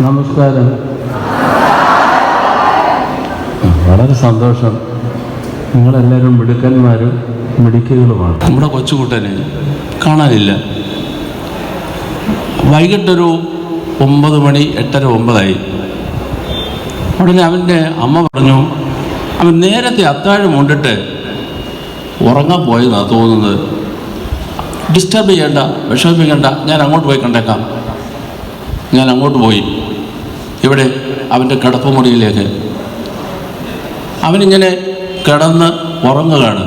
നമസ്കാരം. വളരെ സന്തോഷം. നിങ്ങളെല്ലാവരും മിടുക്കന്മാരും മിടുക്കികളുമാണ്. നമ്മുടെ കൊച്ചുകുട്ടനെ കാണാനില്ല. വൈകിട്ടൊരു 9 മണി 8:30 9 ഉടനെ അവൻ്റെ അമ്മ പറഞ്ഞു, അവൻ നേരത്തെ അത്താഴം കൊണ്ടിട്ട് ഉറങ്ങാൻ പോയെന്നാണ് തോന്നുന്നത്. ഡിസ്റ്റർബ് ചെയ്യണ്ട, വിഷമിപ്പിക്കണ്ട, ഞാൻ അങ്ങോട്ട് പോയി കണ്ടേക്കാം. ഞാൻ അങ്ങോട്ട് പോയി. ഇവിടെ അവൻ്റെ കിടപ്പുമുറിയിലേക്ക് അവനിങ്ങനെ കിടന്ന് ഉറങ്ങുകയാണ്.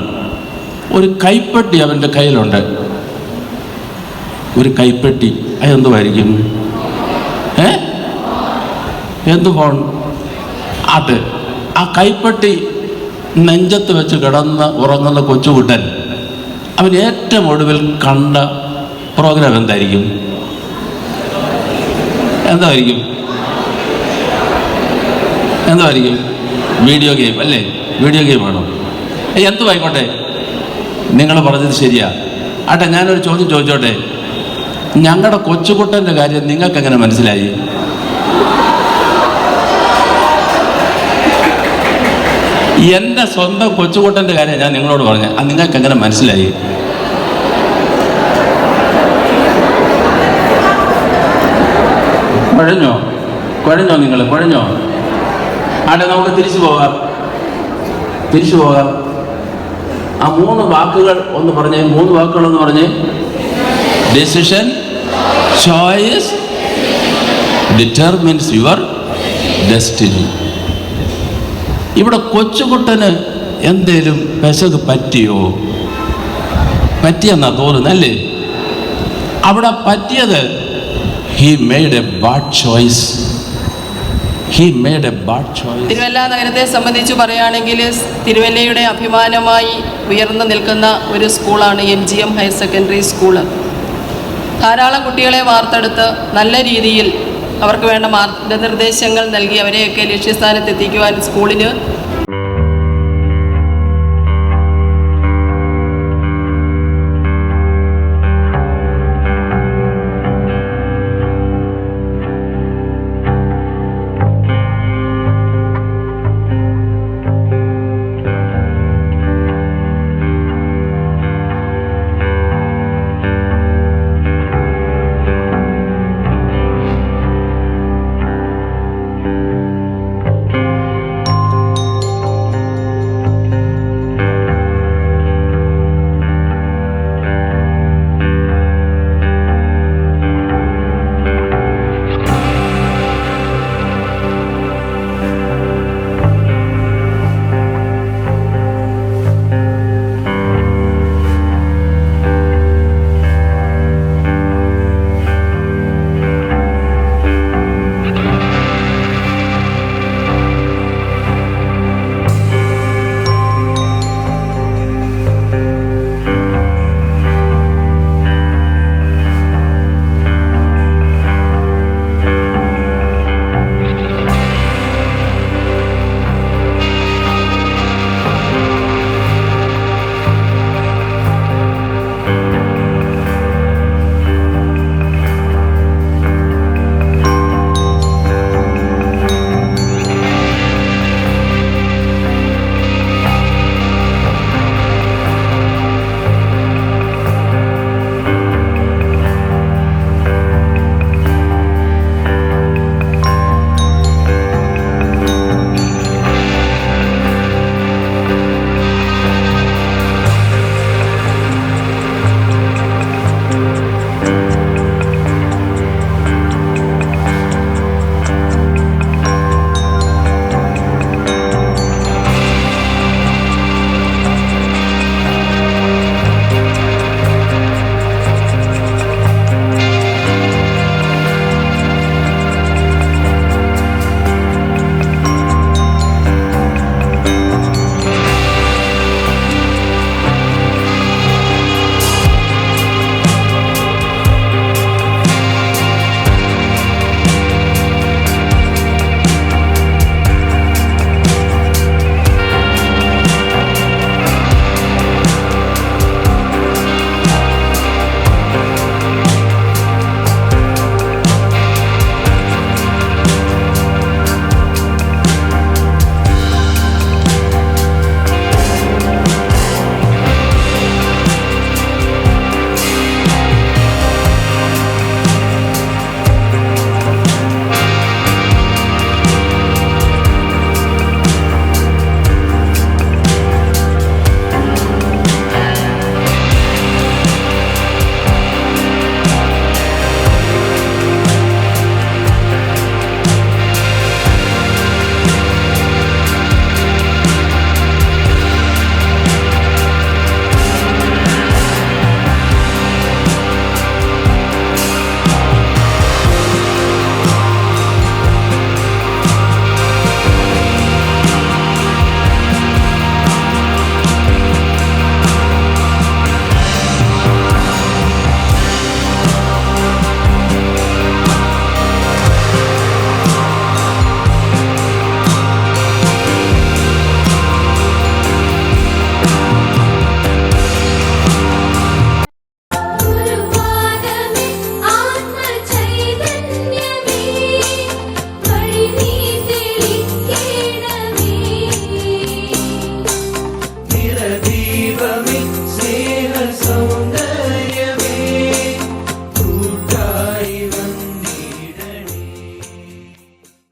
ഒരു കൈപ്പെട്ടി അവൻ്റെ കയ്യിലുണ്ട്. ഒരു കൈപ്പെട്ടി. അതെന്തുമായിരിക്കും? എന്ത് ഫോൺ? അത് ആ കൈപ്പെട്ടി നെഞ്ചത്ത് വെച്ച് കിടന്ന് ഉറങ്ങുന്ന കൊച്ചുകുട്ടൻ അവൻ ഏറ്റവും ഒടുവിൽ കണ്ട പ്രോഗ്രാം എന്തായിരിക്കും? എന്തായിരിക്കും? വീഡിയോ ഗെയിം അല്ലേ? വീഡിയോ ഗെയിമാണോ? എന്തുമായിക്കോട്ടെ, നിങ്ങൾ പറഞ്ഞത് ശരിയാ. ആട്ടെ, ഞാനൊരു ചോദ്യം ചോദിച്ചോട്ടെ. ഞങ്ങളുടെ കൊച്ചുകുട്ടൻ്റെ കാര്യം നിങ്ങൾക്ക് എങ്ങനെ മനസ്സിലായി? എൻ്റെ സ്വന്തം കൊച്ചുകുട്ടൻ്റെ കാര്യം ഞാൻ നിങ്ങളോട് പറഞ്ഞ അത് നിങ്ങൾക്ക് എങ്ങനെ മനസ്സിലായി? കുഴഞ്ഞോ നിങ്ങൾ? കുഴഞ്ഞോ? ആട്ടെ, നമുക്ക് തിരിച്ചു പോകാം. ആ 3 വാക്കുകൾ ഒന്ന് പറഞ്ഞേ. 3 വാക്കുകളൊന്ന് പറഞ്ഞേ. Decision, choice, determines your destiny. ഇവിടെ കൊച്ചുകുട്ടന് എന്തേലും പെശക് പറ്റിയെന്നാ തോന്നുന്നല്ലേ? അവിടെ പറ്റിയത് he made a bad choice. Thiruvalla നഗരത്തെ സംബന്ധിച്ച് പറയുകയാണെങ്കിൽ തിരുവല്ലയുടെ അഭിമാനമായി ഉയർന്നു നിൽക്കുന്ന ഒരു സ്കൂളാണ് MGM ഹയർ സെക്കൻഡറി സ്കൂള്. ധാരാളം കുട്ടികളെ വാർത്തെടുത്ത് നല്ല രീതിയിൽ അവർക്ക് വേണ്ട മാർഗനിർദ്ദേശങ്ങൾ നൽകി അവരെയൊക്കെ ലക്ഷ്യസ്ഥാനത്ത് എത്തിക്കുവാൻ സ്കൂളിന്